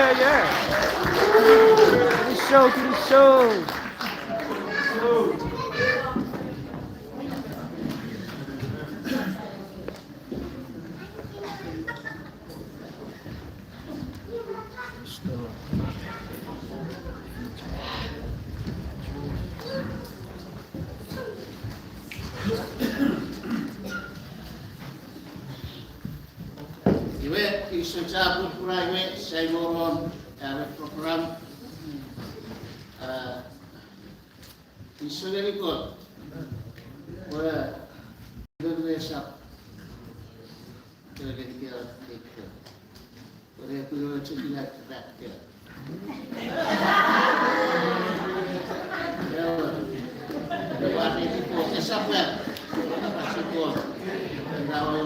To the show, to the show. Iwe isu cabut pura iwe saya moron program isu dari kot pura Indonesia kira-kira itu pura pura cekila terakhir ya buat itu kesap ya kasih kok tahu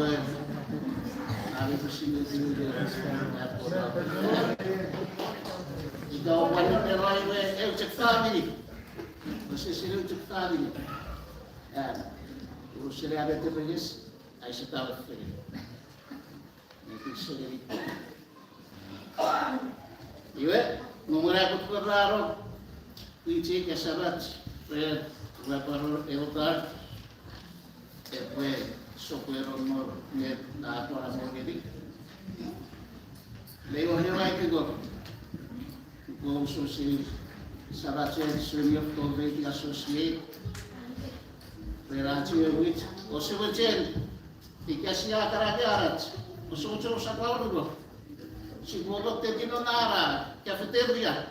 Hari bersih ikaw wala pero ay check family. Kasi sila check family. Urus sila ada terus ay sa tawag ko. Ito sila dito. Iwe, mumura ko raro. Ichi kasabat, pero raparo evocar. Después sokueron mo net na ato ang mga gini. Lewa niyo ay kigo. Kung susi Saracen Senior Conventi Associate Relatie with Osewecen Ikasya Karagarat Usucho sa Paulo Siguro te dinonara cafeteria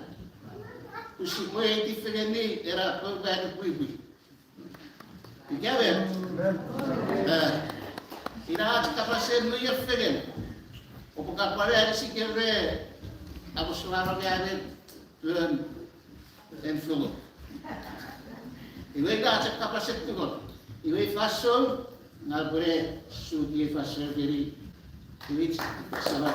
Usipoe differenti era quello qui Together Inaat kapasen New Year fegen o pagkapare si kere ako sularo ganin en fulo iwe ka sa kapaset ko iwe fashion na pare sudi fashion diri which salat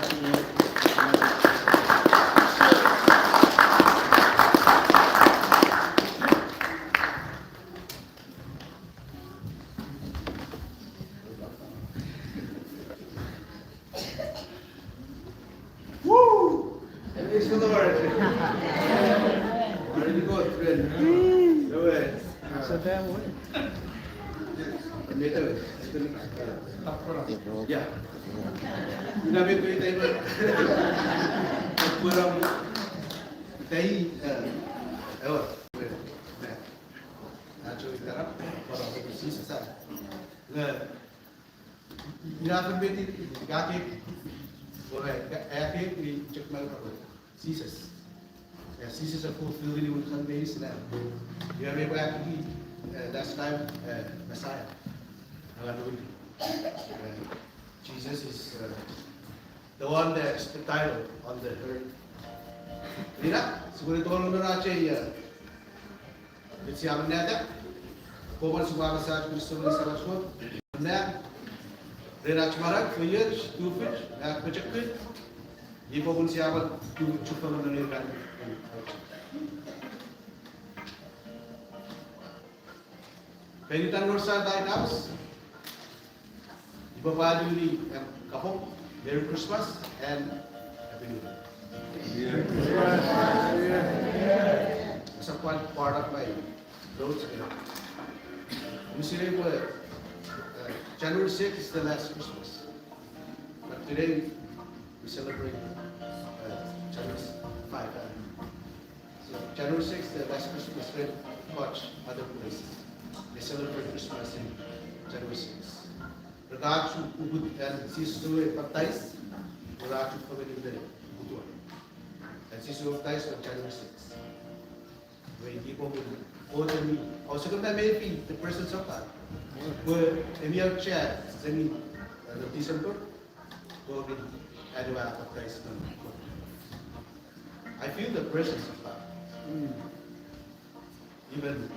Ya, nabi ko tayo kurang tayo ewa acho itarap para bersih sesat le ina beti gake boleh gake di cekmal apa sises ya sises aku fully with kan base na ya me back that's time Messiah hallelujah. Jesus is the one that's the title on the earth. Tidak, sebenarnya Tuhan meneraca ya. Siapa nada? Kau semua masalah Kristus masalah semua. Nada, rena cemaran, kuyur, stupid, nak bercakap. Ibu pun siapa tu cuba menelurkan. Penitan Northside New Year. Ibabado ni kapok, Merry Christmas and Happy New Year. It's a part of my roads. You see, January 6th is the last Christmas, but today we celebrate January 5th. So January 6th, the last Christmas, we watch other places. They celebrate Christmas in January 6th. Regards to Ubud and Sisu baptized, regards to family there, Ubud. And Sisu baptized on January 6th. When people will vote on me, also come maybe the presence of God. Where in your chair, sending the December, will be annual baptized. I feel the presence of God. Even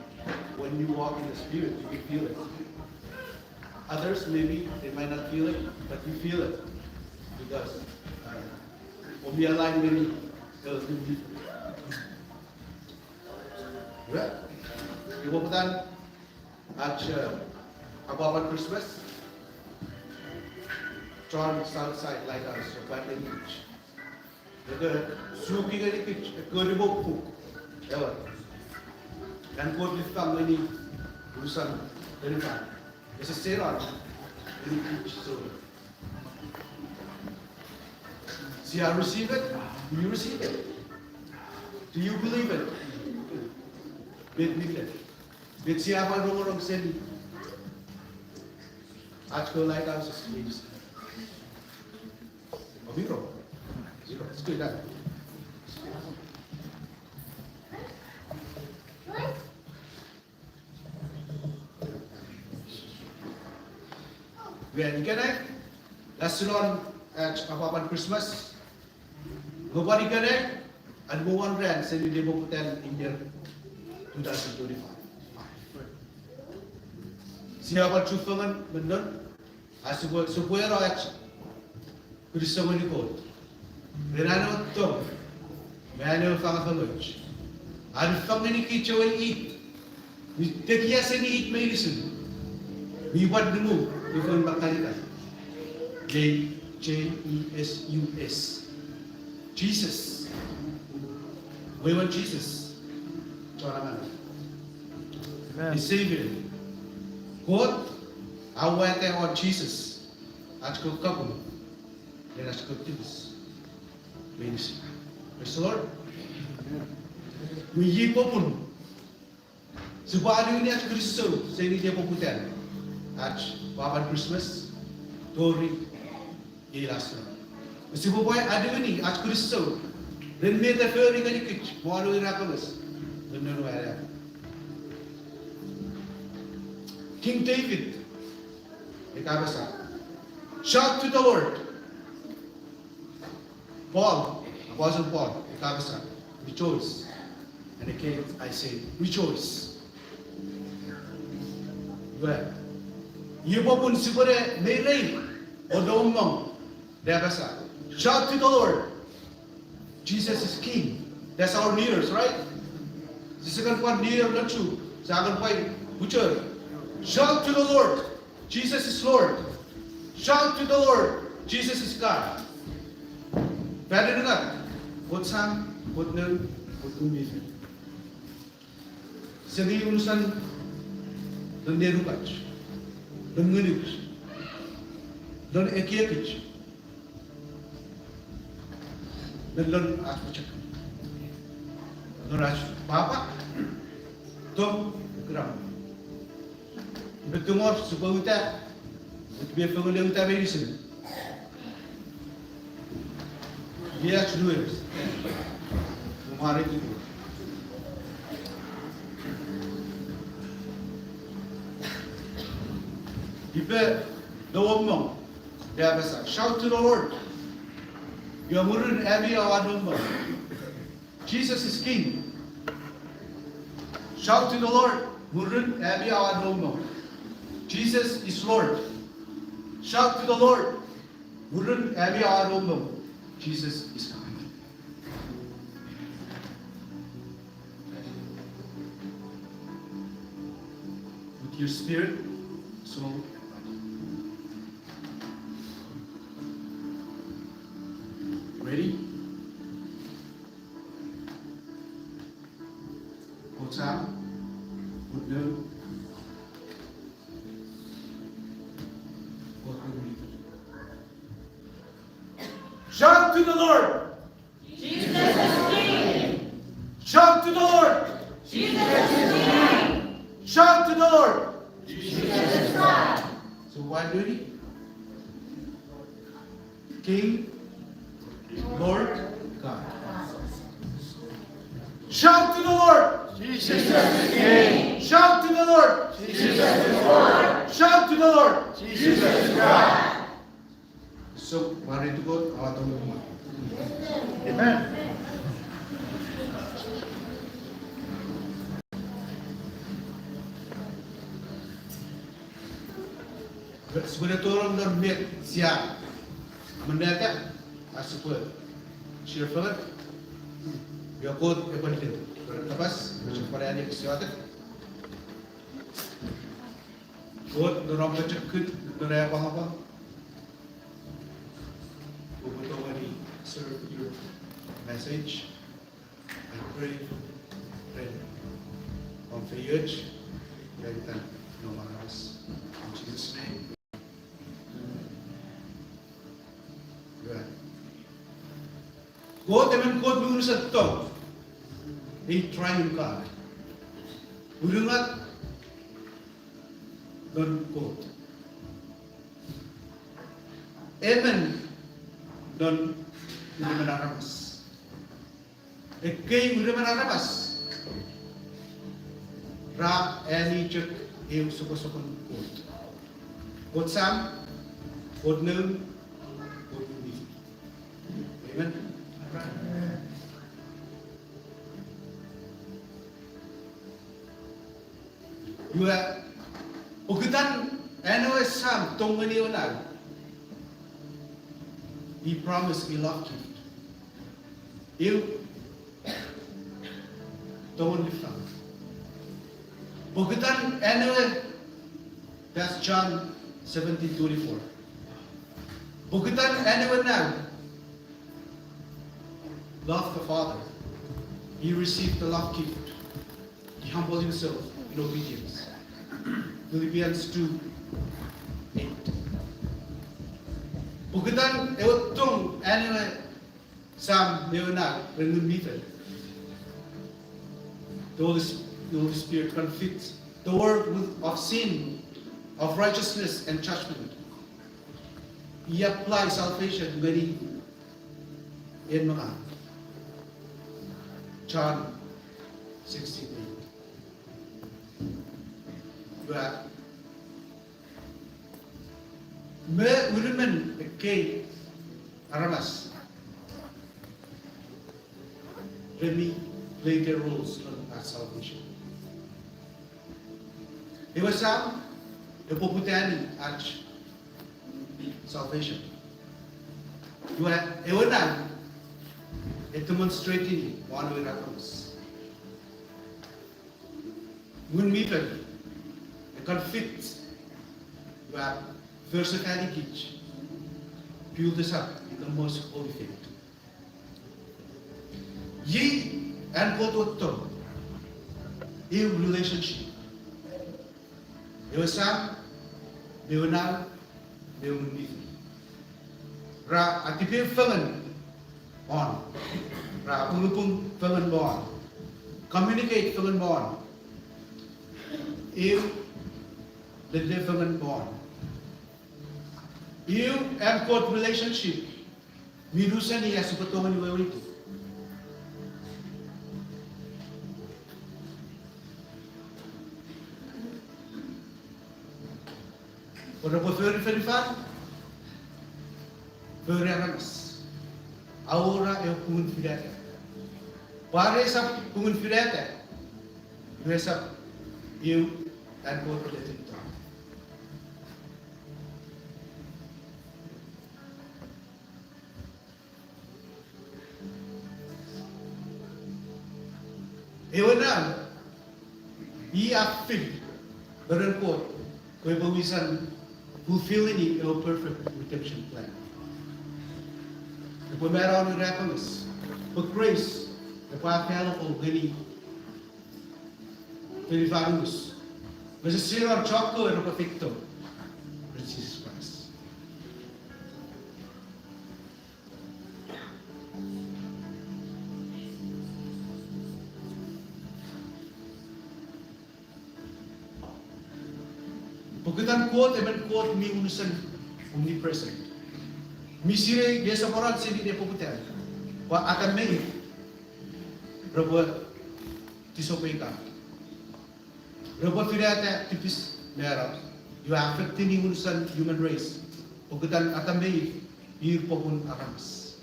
when you walk in the Spirit, you can feel it. Others maybe they might not feel it, but you feel it because when we align many, they'll do different. Right? You walk down at about Christmas, John Southside Lighthouse, so Batman Beach. Daga suki gani kiri boku. Ewan. Dan kau ditang ini urusan dari mana? It's a seran. So, see, I receive it. Do you receive it? Do you believe it? Believe it. Bet siapa orang seni? आजकल light out stage अभी row zero skill that when you connect that's on apa Christmas nobody connect and go one brand send you demo putan in year 2025 siapa cufangan benar supaya rakyat Kristen menikot berano to manual fangafanoj and family kitchen eat we take yes and eat medicine we want to move different bakalikan Jesus Jesus we want Jesus Amen. The Savior God aware on Jesus at Kokabum, then as Kotis. Praise the Lord. We ye popun. Subadu ni at Christo, saying the Poputan at Baba Christmas, Tori, Elaston. Suboy Aduni at Christo, then made the furring and kitch, more miraculous than no area. King David. Shout to the Lord. Paul, Apostle Paul, rejoice. And again I say, rejoice. Well, you popun sipore may or domong. Shout to the Lord. Jesus is King. That's our New Year's, right? The second one, New Year, not true. Second point, butcher. Shout to the Lord. Jesus is Lord. Shout to the Lord. Jesus is God. Pwede dengar. Botsang, botnel, botumbil. Segi urusan dan derukaj, dan ngenik, dan ekiekij, dan aspucak, dan as papa, tom gram. Betungor supaya kita biar pengen kita medicine. Dia cedul. Kemarin itu. Ibe doang dia besar. Shout to the Lord. Your murun abi awadum. Jesus is King. Shout to the Lord. Murun abi awadum. Jesus is Lord. Shout to the Lord. Murun abi awadum. Jesus is God. With your spirit, soul, and body. Ready? Hotel, Woodmill, shout to the Lord. Jesus is King. Shout to the Lord. Jesus is King. Shout to the Lord. Jesus is God. So what do we? King, Lord, God. Shout to the Lord. Jesus is King. Shout to the Lord. Jesus is Lord. Shout to the Lord. Jesus is God. So, mari itu God, awat rumah. Amen. Sebenarnya orang dormit siang, mendadak asupur, cheerful, biar God epentin. Lepas macam pada adik kesihatan, God dorang bercakap, dorang apa-apa. Betul-betul serve your message. I pray, on Fayette, Renton, no one else. In Jesus' name. Good. God teman God mengurus atau ini triune God. Urungat don God. Amen don ini menaramas. Ekei udah menaramas. Ra any cek eu sokon God. God sam, God noon, God believe. Amen. Dua, pagkatan ano sam tong manional. He promised me love gift. Eu don't live. Pagkatan ano that's John 17:24. Pagkatan ano now. Love the Father. He received the love gift. He humbled himself in obedience. Philippians 2:8. Pagkatan ewatong anyway Sam Leonard renewed method. The Holy Spirit convicts the world of sin, of righteousness and judgment. He applies salvation very in mga John 16:8. But me urumen kay aramas. Let me play their roles in our salvation. It was the poputani at salvation. You are ewanan it demonstrating one way happens. When we it conflicts you are versatility build this up in the most holy faith. Ye and go to a relationship. They were Sam, they were now, they were me. Ra atipir felon on. Ra pungupung felon on. Communicate felon on. If the felon on. You and God relationship. Mirusan niya sa patungan ni Wawito. Ora po verify. Verify. Ahora eu confiante. Para essa confiante. Essa eu and God related to. Eu não. E a fig. Berempot. Kung bawisan fulfilling our perfect redemption plan. Kung meron ng reference, for grace, napakala ko gani pinivarus. Masasira ang chokko at napapikto. Jesus Christ. Pagkatan quote, even quote, mi unusan omnipresent. Mi sire, dia saporat sini dia poputer. Wa akan may, Robert, tisopeka. Robert Fidata, tipis, meron. You are affecting unusan human race. Pagkatan akan may, yun po kung aramas.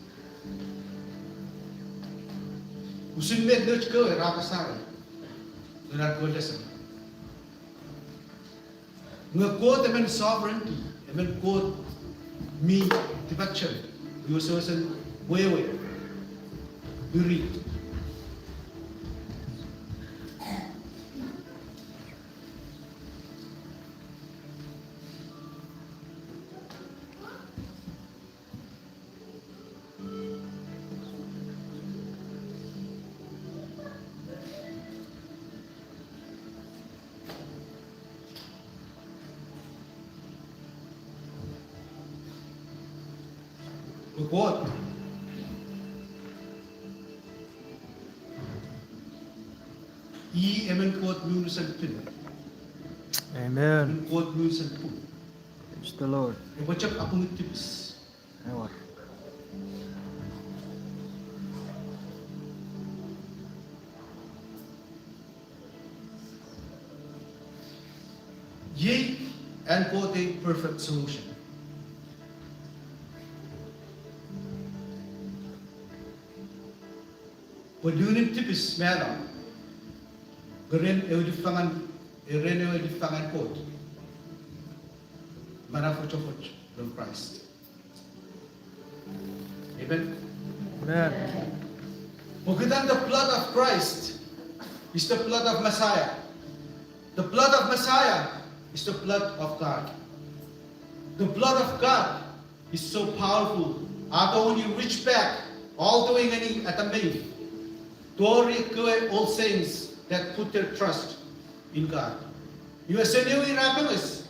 Usin med nurch ko, rakasara. Nanat ko desa. Ngakot emen sovereignty, emen quote me tibaction. You so wewe. You read. quote. Emen quote munusan pin. Amen. Quote munusan pun. Praise the Lord. Bacak apung tips. Ewa. Ye and quote a perfect solution. Padunin tipis mera. Geren eudifangan quote. Manafochofoch from Christ. Amen. Amen. Pagkatan the blood of Christ is the blood of Messiah. The blood of Messiah is the blood of God. The blood of God is so powerful. After when you reach back, all the way at the main, glory to all saints that put their trust in God. You are sending happiness.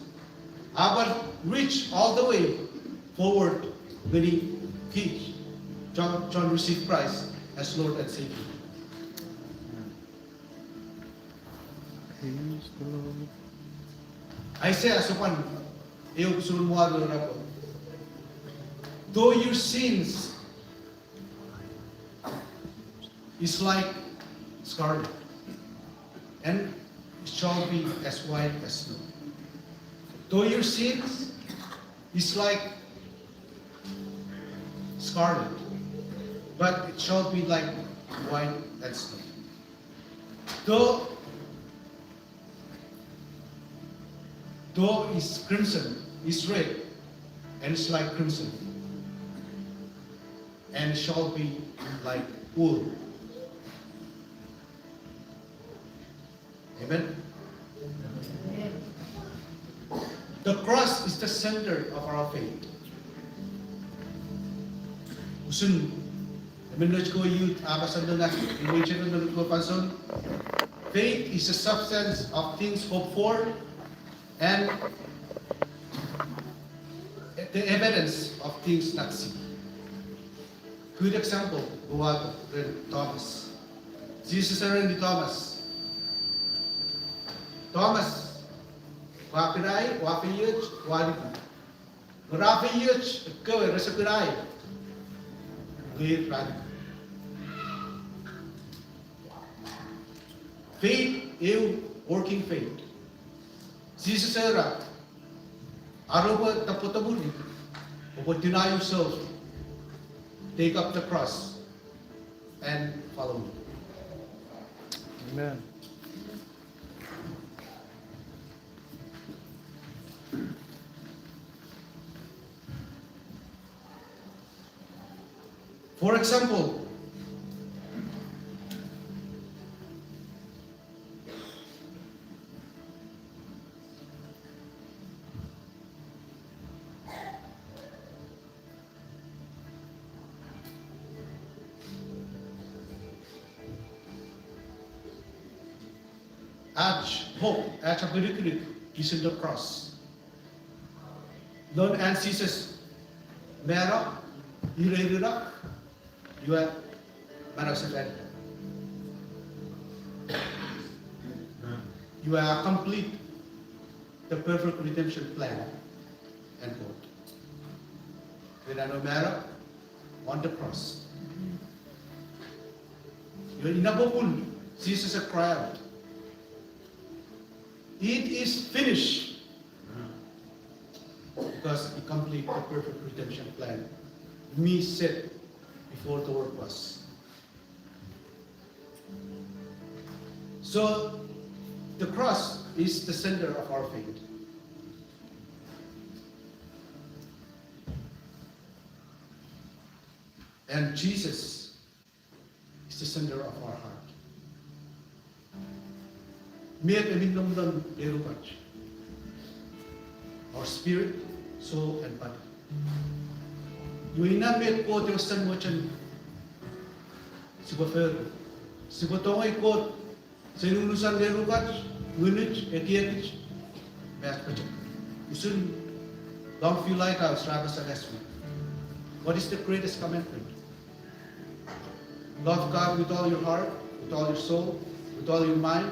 But reach all the way forward when John received Christ as Lord and Savior. Praise the Lord. Isaiah sopan eu sulmuado rapo. Though your sins is like scarlet, and it shall be as white as snow. Though your sins is like scarlet, but it shall be like white as snow. Though is crimson, is red, and it's like crimson, and it shall be like wool. Amen. The cross is the center of our faith. Usun, menurut ko youth abasan na imagine na ko panson. Faith is the substance of things hoped for and the evidence of things not seen. Good example, buhat Thomas. Jesus rin ni Thomas. Thomas, wapirai, wapiyuch, walipu. Rapiyuch, ikaw resapirai. Great radical. Faith, working faith. Jesus said, Aruba taputabuni, but deny yourself, take up the cross, and follow me. Amen. For example, hope at a curriculum is in the cross. Lord and Jesus, Mera, you are Marasavan. You are complete the perfect redemption plan and quote. When I know Mera on the cross. You are inabopun, Jesus a cry out. It is finished. Because he completed the perfect redemption plan. Me set before the world was. So the cross is the center of our faith. And Jesus is the center of our heart. Our spirit, soul, and body. Yung inamit ko yung san mo dyan, si Batongay ko, sa inulusan ng lukat, ngunit, etiyatich, mayat pa dyan. Usun, don't feel like I was rabas sa last week. What is the greatest commandment? Love God with all your heart, with all your soul, with all your mind,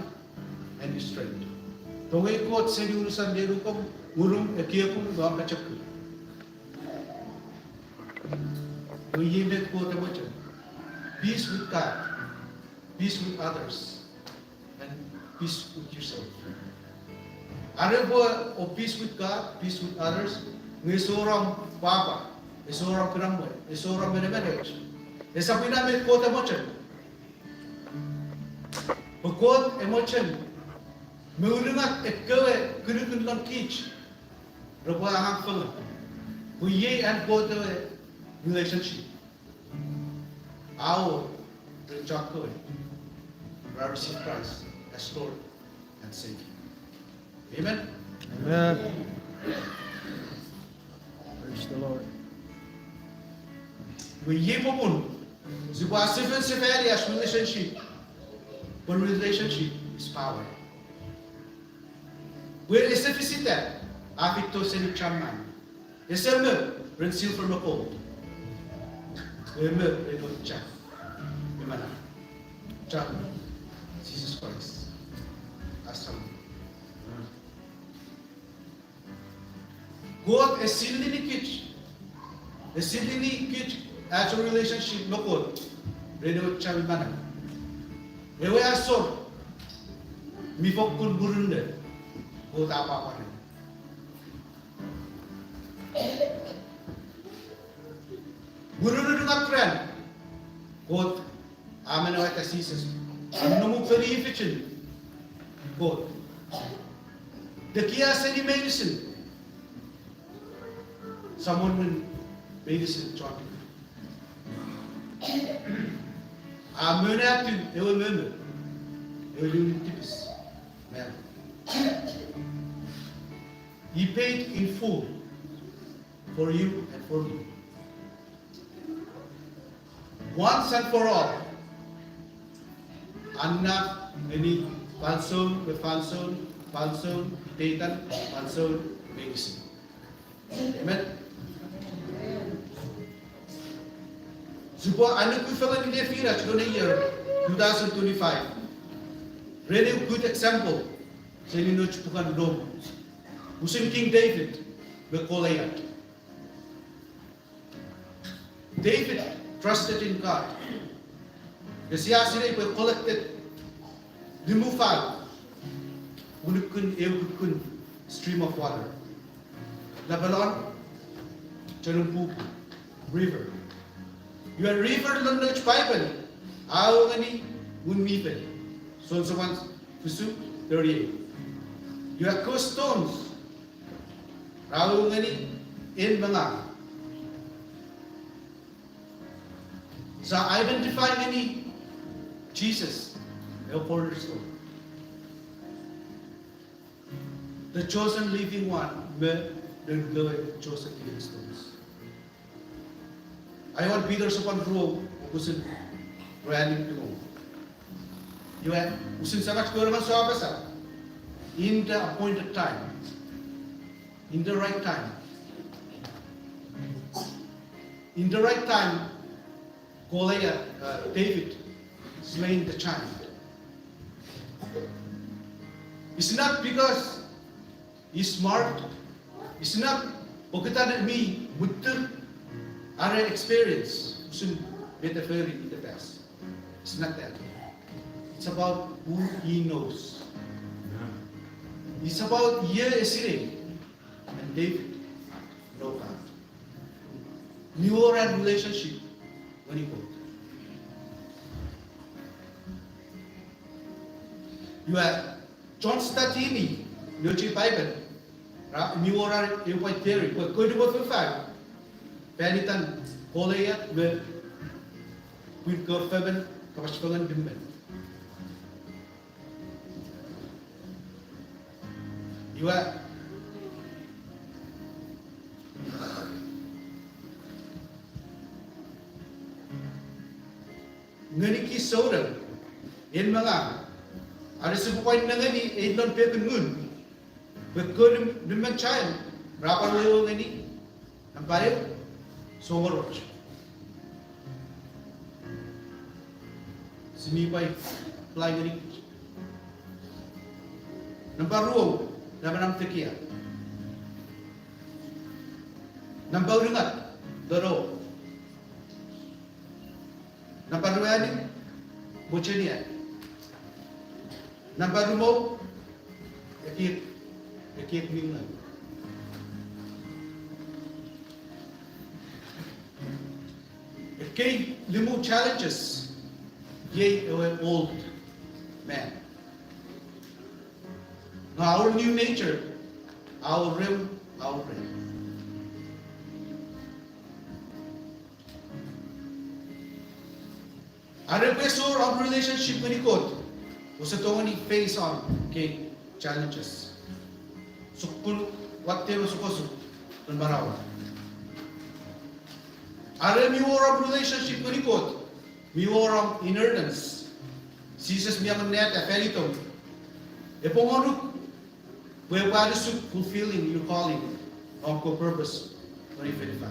and your strength. Tungay ko at sa urusan dero ko, murong ekiya kong mga kachak ko. Tuyimet ko ta mo dyan. Peace with God, peace with others, and peace with yourself. Ano po o peace with God, peace with others, ng isurang papa, isurang pinamboy, isurang minimanage. Isa pinamit ko ta mo dyan. Pagkot emotion, Maulingat et kewe kunukun lang kich. Rapa ahang fala. Kuye and go to relationship. Our reject kewe. Receive Christ as Lord and Savior. Amen. Amen. Praise the Lord. Kuye mo pun. Ziba seven areas relationship. But relationship is power. Where is deficit at? Apit to sa chairman. Isang rin silver na cold. Where rin o chef. Gimana? Chef. Jesus Christ. Asam. God is silly ni kitch. The silly ni kitch as a relationship no cold. Rin o chef gimana? Ewe asor. Mipok kun burun de. Buat apa-apa nih. Guru dengan tren, buat aman awak tesis, nemu verification, buat. Dekia seni medicine, someone medicine chart. Aman tu, ewe meme, ewe tipis, mem. He paid in full for you and for me. Once and for all. Anak ini pansun, datan, medicine. Amen. Sebuah anak kufalan dia fira chukuna year 2025. Really good example. Sa inyo chupukan dom. Usin King David, Bekolayat. David trusted in God. Kasi sila ipo collected. Dimufag. Unukun, eukun stream of water. Labalon, Chanumpu, river. You are river lunch Bible. Aw ngani, unmipel. So someone, Fusu, 38. You are coast stones. Raul ngani in mga sa identify ngani Jesus the cornerstone, the chosen living one, the chosen living stones. I want Peter upon row usin running to go. You have usin sangat kurang sa in the appointed time. In the right time. In the right time, Goliath, David slain the child. It's not because he's smart. It's not because me mutter are experience. Better in the past. It's not that. It's about who he knows. It's about sitting. And David, no God. Newer relationship when you go. You have John Statini, Nochi Bible, newer you point theory, but go to what we find. Penitan, Goliath, with Gofeben, Kavashpagan Dimben. You have ngani ki soda in mga ada sa point na ngani ay non pepin ngun but good dimman child rapa lo ngani ang payo Songarot. Sinipay Plagari. Namparuo, namanam tekia. Nampauringat, doro. Namparuani, Buchenia. Namparumo, yakit minglan. Okay, limu challenges, yea, an old man. Now our new nature, our realm. Our request of relationship with God was a totally face on okay challenges. So what they were supposed to barawa. Our of relationship with God, of inheritance. Jesus miyang net a felitom. Epongonuk, where wadisuk fulfilling your calling of your purpose 2025.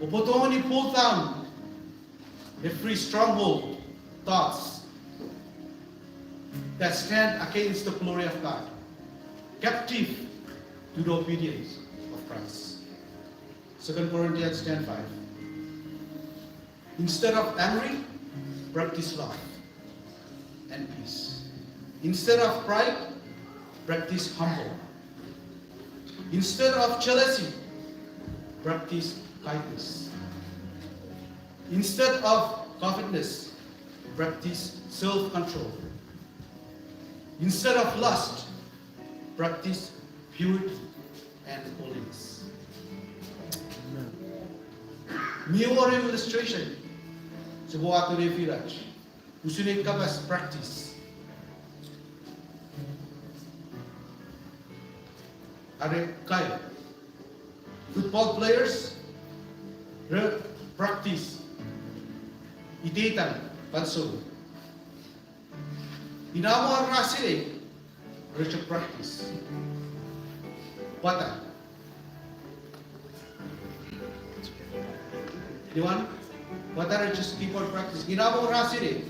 Opotongoni pull down every stronghold, thoughts that stand against the glory of God, captive to the obedience of Christ. 2 Corinthians 10:5. Instead of anger, practice love and peace. Instead of pride, practice humble. Instead of jealousy, practice kindness. Instead of covetousness, practice self-control. Instead of lust, practice purity and holiness. Mere illustration, sebuah atu refiraj, usually covers practice. Are kaya football players practice idetan panso. Inamo ang rasile practice. Pata. Anyone? What are just people practice? Inamo ang rasile.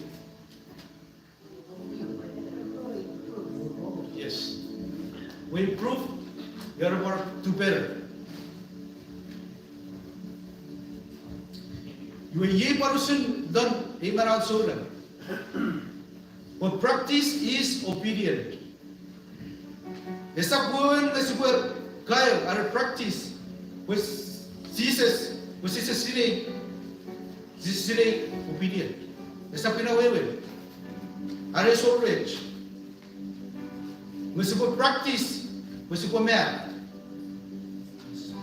Yes. We improve your work to better. You ye person done imaran soda. But practice is obedient. Esa buwan na super kaya our practice with Jesus sila obedient. Esa pinawewe. Are so rich. We support practice. We support math.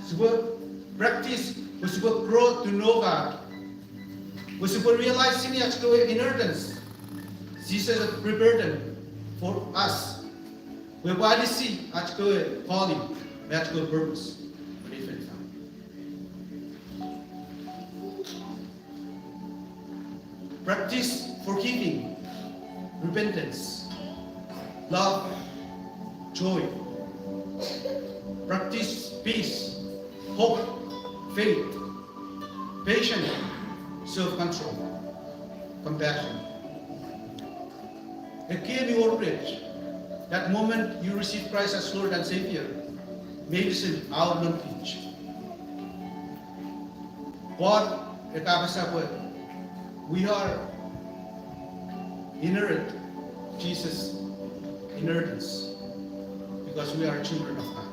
Support practice. We support growth to know God. We support realizing the actual inheritance. Jesus has prepared them for us. We body see actual calling, actual purpose. Practice forgiving, repentance, love, joy. Practice peace, hope, faith, patience, self-control, compassion. Again, you are rich. That moment you receive Christ as Lord and Savior, medicine our knowledge. God, we are inherit Jesus' inheritance because we are children of God.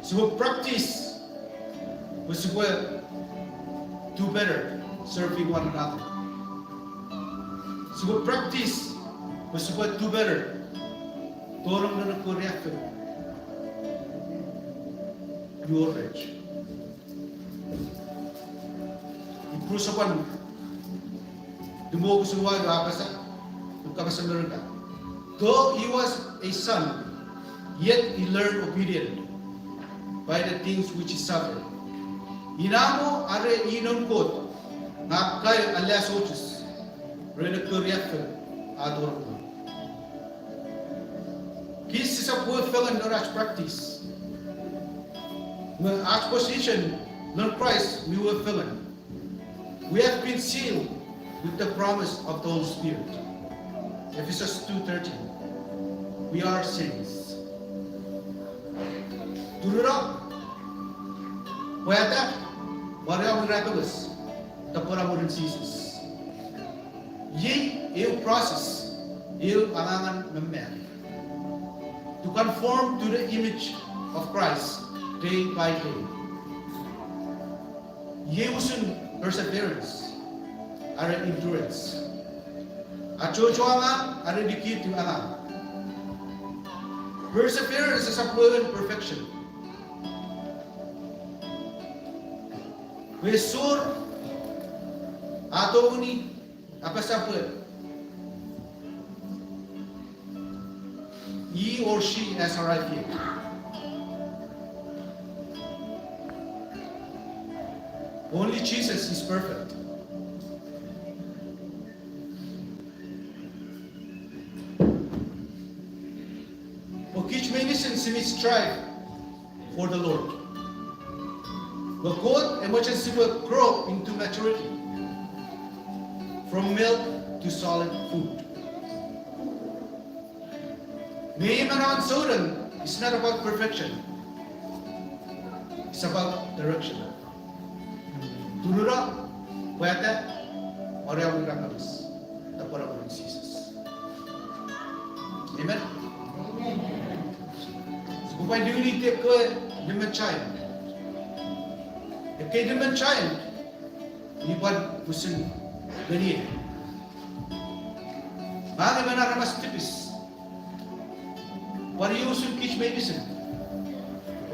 So we practice, we do better, serving one another. So we practice, we do better, torong na nagkorek you are rich. Improve sa pan, dumugo sa luwag, kapasa meron ka. Though he was a son, yet he learned obedient by the things which he suffered. Inamo are inon kot, nga kayo alias oches, rin nagkorek ador ko. His is a poor fellow no ach practice. When ach position non Christ we will fill in. We have been sealed with the promise of the Holy Spirit. Ephesians 2:13. We are saints. Turura. Wayata. Wala miraculous. Tapora mo rin Jesus. Ye yung process. Yung alangan ng man. To conform to the image of Christ day by day. Ye usun perseverance. Are endurance. At jojoanga are dikit yung alam. Perseverance is a proven perfection. We sur ato ni apa saput. He or she has arrived here. Only Jesus is perfect. Each medicine seems strive for the Lord. The God emergency will grow into maturity from milk to solid food. Nehemiah Sodan is not about perfection. It's about direction. Turura, Wayata, Oriam Miraculous, the Paragon Jesus. Amen. Why do you need to take a human child? If a human child, you want to sing the need. Bakit ba naramas tipis? What do you should teach medicine?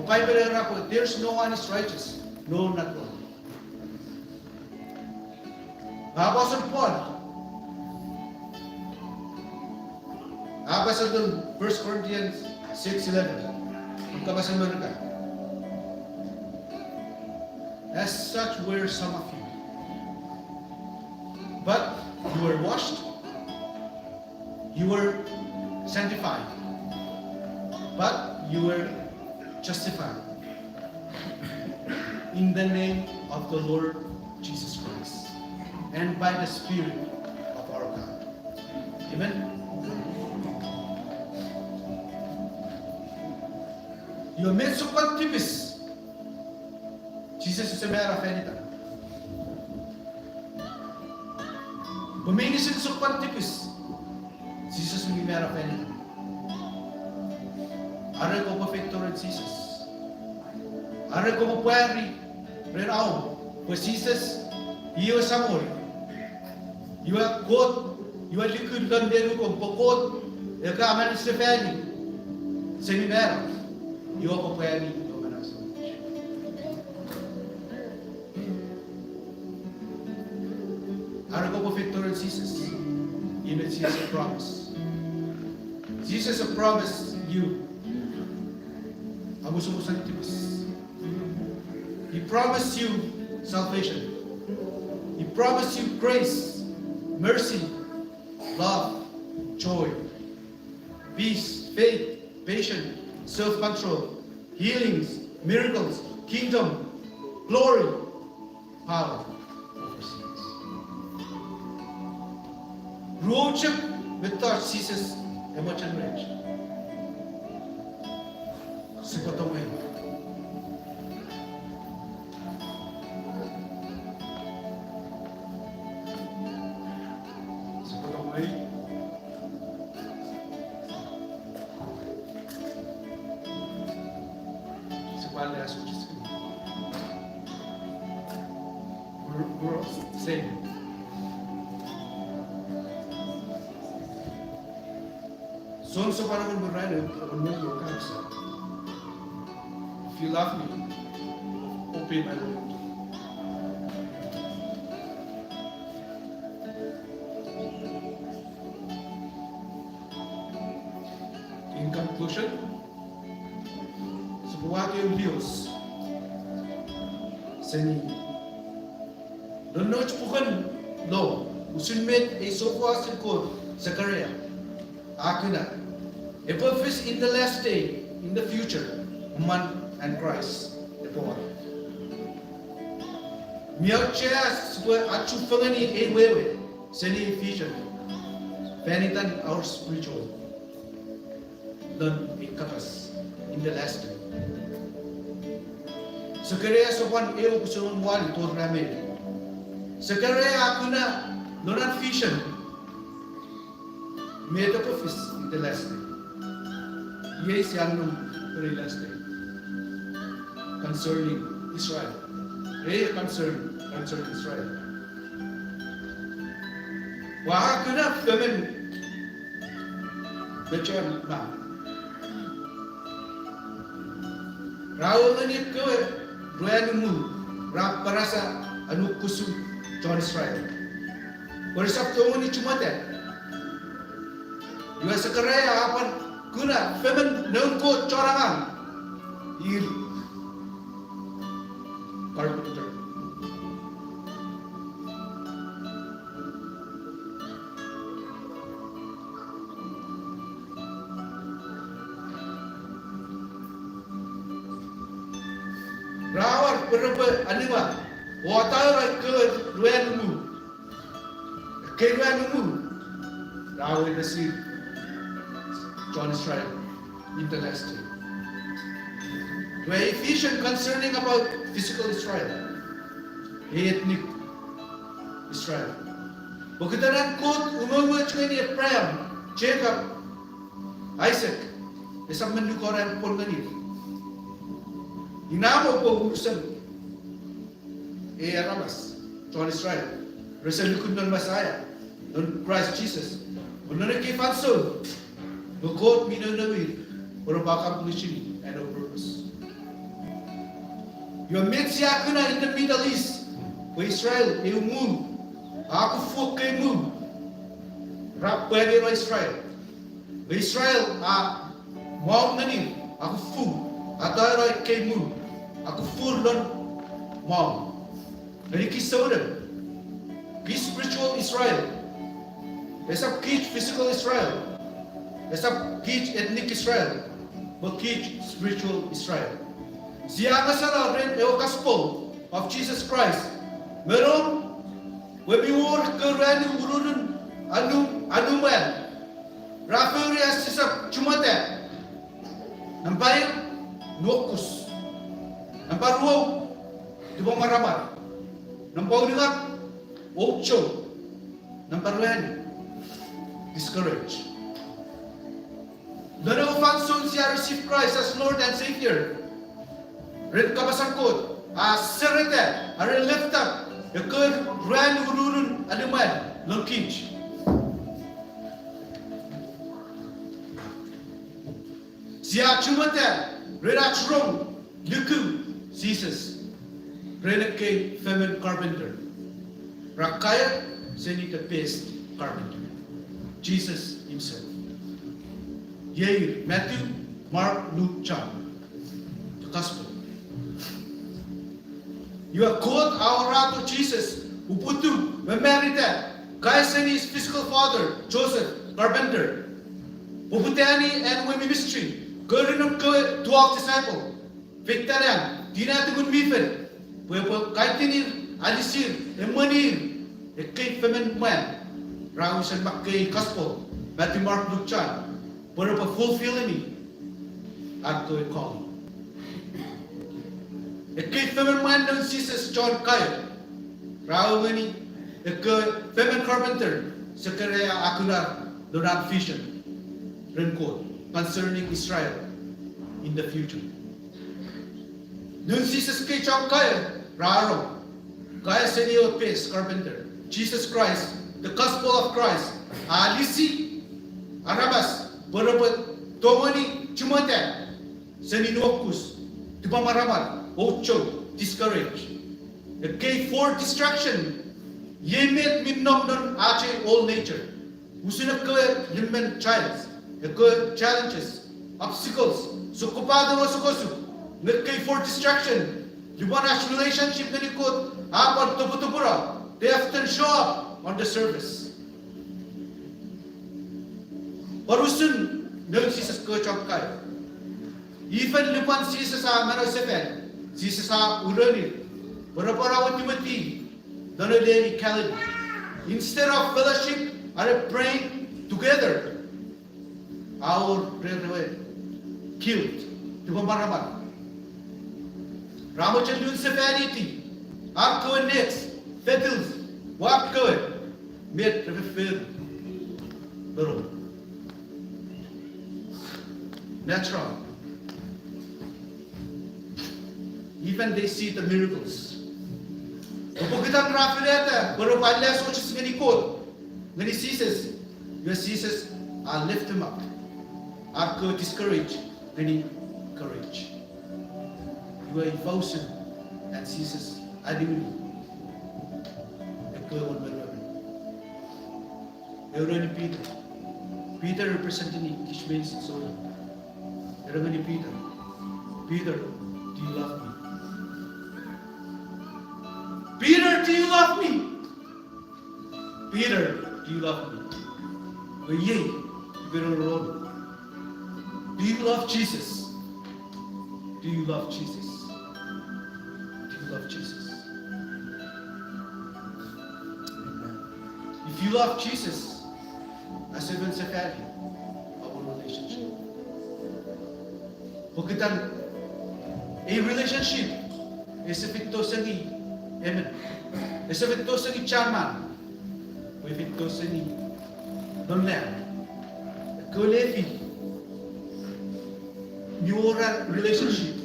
Upay pa rin there's no one is righteous. No, not one. Apostle Paul. Abasa dun, 1 Corinthians 6:11. Kabasa mo rin ka. As such were some of you. But you were washed, you were sanctified, but you were justified in the name of the Lord Jesus Christ and by the Spirit of our God. Amen. You are made so tipis. Jesus is a matter of anything. Buminisin so tipis. Jesus will be matter of anything. Aral ko perfecto rin Jesus. Aral ko mapuari rin ako. Pues Jesus, iyo sa amor. You are God. You are liquid gandero kong pokot. Yung kaaman sa family. Sa nimero. You are preparing your announcement. Ano ko po victor in Jesus? Even Jesus promise. Jesus promised you. Abuso mo sa tipis. He promised you salvation. He promised you grace, mercy, love, joy, peace, faith, patience, self-control, healings, miracles, kingdom, glory, power over sins. Roadship with touch Jesus emotion rich. Sipotong ngayon. Sipotong ngayon. We're saved. So parang berada menunggu kansa. If you love me, open my Lord. In conclusion, sebuah yung Diyos sa inyo. Doon bukan lo, usun met ay sopa sa kod sa karya. Akin na, A purpose in the last day, in the future, man and Christ, the power. Miao chairs were achu fangani a wewe, seni vision. Panitan our spiritual. Learn in kapas in the last day. Sekarang sopan eo kusulun wali tor ramai. Sekarang aku na nonan vision. Made up of in the last day. Yes, yang very last day. Concerning Israel. Concerning Israel. Wah, kenapa kemen macam mana? Rawal ni ke ruanmu, rak perasa anu kusum John Israel. Bersab tu ni cuma tak. Dua sekarang apa guna femen nengko corangan. Ir carpenter. Rawar berapa anima? Watar ke ruanmu. Ke ruanmu. Rawar nasib John Israel in the last day. Where Ephesians concerning about physical Israel, ethnic Israel. Bukitaran kot umama ni Abraham, Jacob, Isaac, isang mendukoran pun ganit. Inamo po urusan Arabas, John Israel, Rasul likod ng Masaya, ng Christ Jesus. Unang nakipanso, bukod minanawid, pero baka pulishin and of purpose. Yung medsya ko na in the Middle East, o Israel, yung moon, ako fuk kay moon, rap pwede ro Israel. O Israel, mawag na ni, ako fuk, atay ro kay moon, ako full don mawag. Narikisodan, ki spiritual Israel, esap ki physical Israel, esap ki ethnic Israel, but ki spiritual Israel. Siya kasara rin yung gospel of Jesus Christ. Meron, webiwar kerana urun anuman. Rafael sisap cumate. Nampai nukus. Nampai ruaw di bawah maramar. Nampai dengar ocho. Nampai ruan discouraged. Nano fanson siya receive Christ as Lord and Savior. Red kabasangkot, serete, are lift up, the good ran urun anuman, longkinch. Siya chumate, reda churong, luku, Jesus, reda kay feminine carpenter. Rakaya, seni the best carpenter. Jesus himself. Yea, Matthew, Mark, Luke, John. The gospel. You have called our Rato Jesus, Uputu, Memerita, Kaisani's physical father, Joseph, carpenter, Uputani and women ministry, Gurdinum 12 disciple, Victorian, Dinatugun Mifed, Wepo Kaitinir, Alisir, Emunir, a Cape Femin man, Raus and Mackay Gospel, Matthew, Mark, Luke, John, Purple fulfilling at the calling. A kid feminine man known Jesus John Kaya. Rawani, a feminine carpenter, Zechariah Akular, Donat vision, Rencode, concerning Israel in the future. Known Jesus K. John Kaya, Raro, Kaya Senio Pace, carpenter, Jesus Christ, the gospel of Christ, Alisi, Arabas, Borobot, Tomoni, Chumate, Seninokus, Tupamaraman. Ocho, discouraged. The K4 distraction. Yemet minnom non ache all nature. Usina ke limben trials. The ke challenges, obstacles. Sukupado sukosu. The K4 distraction. Liwanash relationship na likod. Apan tuputupura. They often show up on the surface. Parusun nung Jesus ko chok kai. Even lupan Jesus sa mano seven, Jesus sa urani, para Timothy, dono deni kalid. Instead of fellowship, are praying together. Our prayer killed. Tiba maraman. Ramachandran severity. Our next, fettles, walk good. Made refer. Natural. Even they see the miracles. Kapag kitang rafileta, pero pala so just ganikot, gani ceases, your ceases, I'll lift him up. I'll go discourage, gani courage. You are devotion and ceases, I do. The go on the women. You're Peter. Peter representing Kishmael's soul. You're Peter. Peter, do you love me? Peter, do you love me? Peter, do you love me? Well, yea, you better roll. Do you love Jesus? Do you love Jesus? Do you love Jesus? Amen. If you love Jesus, as even sa family, our relationship. Pagkitan, a relationship is if ito sa ni Amen. Is if ito sa ni chairman, if ito sa ni Don Lam, Kolefi, Miora relationship,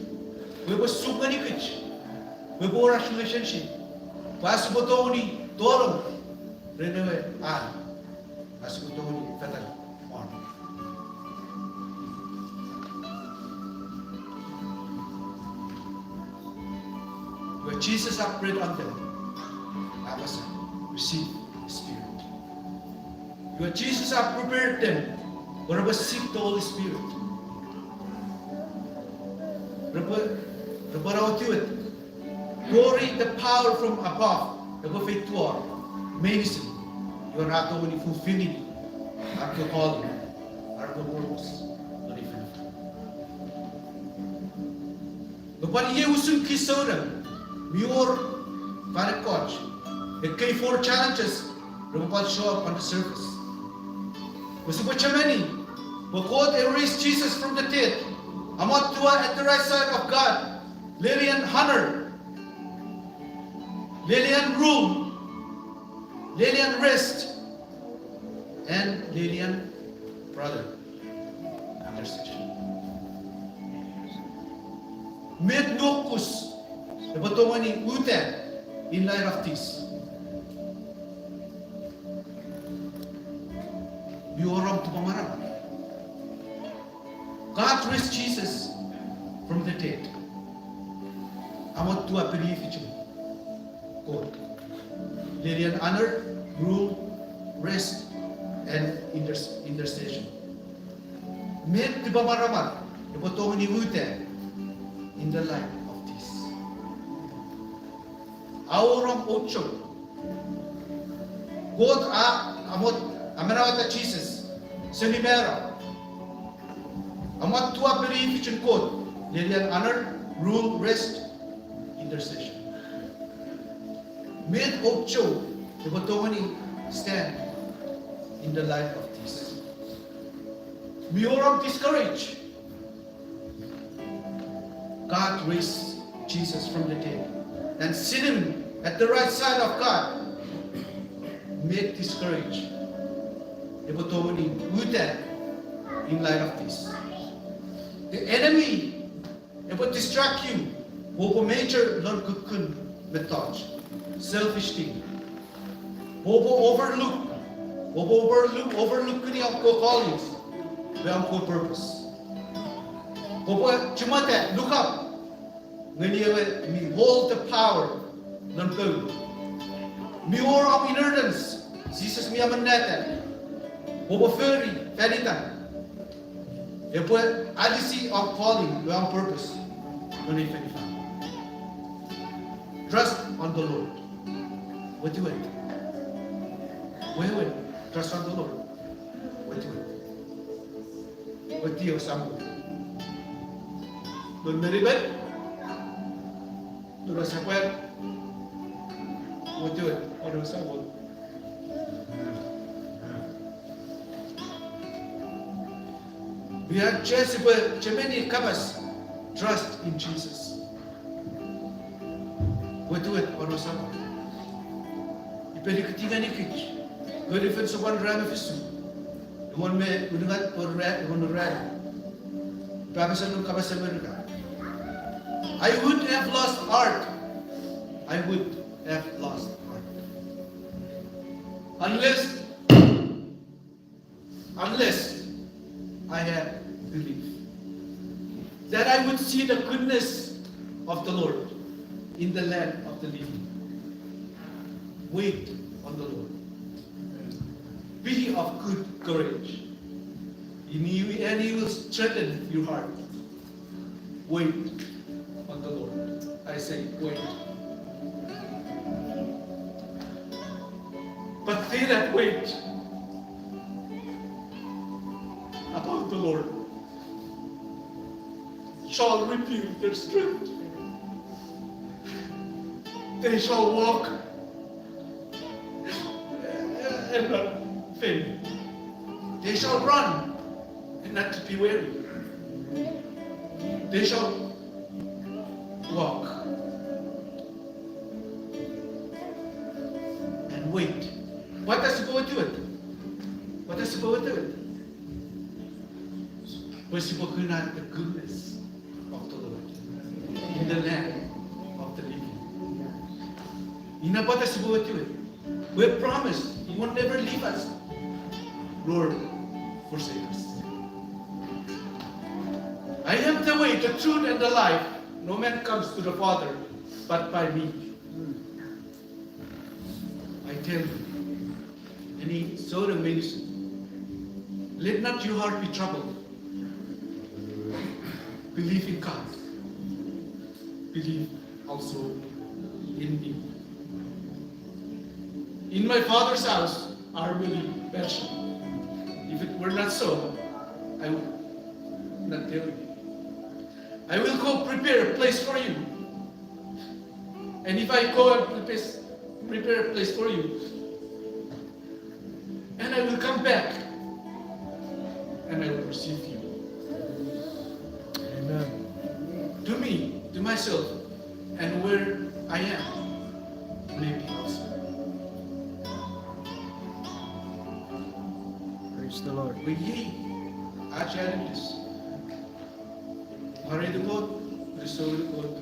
we were super nikich, we were a relationship, was botoni, Torum, Renewe, as botoni, fatal, on. Where Jesus had prayed on them, that was receive the Spirit. Where Jesus had prepared them, where was seek the Holy Spirit. Glory, the power from above, the faith to all. Medicine, you are not only fulfilling our calling, our purpose. But when you soon kiss them, your valid coach. It gave 4 challenges that show up on the surface. Was it many? But God erased Jesus from the dead. Amat tua at the right side of God. Lillian honor. Lillian rule. Lillian rest. And Lillian brother. Intercession. Mid nocus. The Batomani Uten in light of this. Bioram to Pamaram. God raised Jesus from the dead. I want to believe it. God. Lillian honor, rule, rest, and intercession. Mid to Pamaraman, the Batomani Uten in the light. Auram ocho. God amenawata Jesus. Senimera. Amat tua belief in God. Lilian honor, rule, rest, intercession. Mid ocho. The Batomani stand in the light of this. Mioram discourage. God raised Jesus from the dead and sit him at the right side of God. Make this courage. In light of this. The enemy will distract you. Will major non-cocoon method. Selfish thing. Will overlook any of your callings. Without good purpose. Look up. When you hold the power, non go. More of inertance, Jesus me amaneta. Over furry, felitan. If we agency of calling on purpose, when it trust on the Lord. What do it? Wait. Trust on the Lord. What do it? Wati o sambo. Don meribet. Don sakwet. Wati o sambo. We have just many kabas trust in Jesus. Wati o sambo. Ipeli ketinggalan ikut. Golifin sopan rame fisu. Duan me unungat or red unurad. Babasan ng kabas Amerika. I would have lost heart. I would have lost heart. Unless I had belief that I would see the goodness of the Lord in the land of the living. Wait on the Lord. Be of good courage. And He will strengthen your heart. Wait on the Lord. I say, wait. But they that wait upon the Lord shall renew their strength. They shall walk and not faint. They shall run and not to be weary. They shall walk and wait. What does the poet do it? What does the poet do it? Spoken at the goodness of the Lord in the land of the living. You know what does the poet do it? We have promised He will never leave us, nor forsake us. I am the way, the truth, and the life. No man comes to the Father but by me. I tell you, and He so amazing. Let not your heart be troubled. Believe in God. Believe also in me. In my Father's house are many mansions. If it were not so, I would not tell you. I will go prepare a place for you. And if I go and prepare a place for you, and I will come back, and I will receive you. Amen. To me, to myself, and where I am, may be also. Praise the Lord. Begin our challenges. Hurry the boat, restore the boat,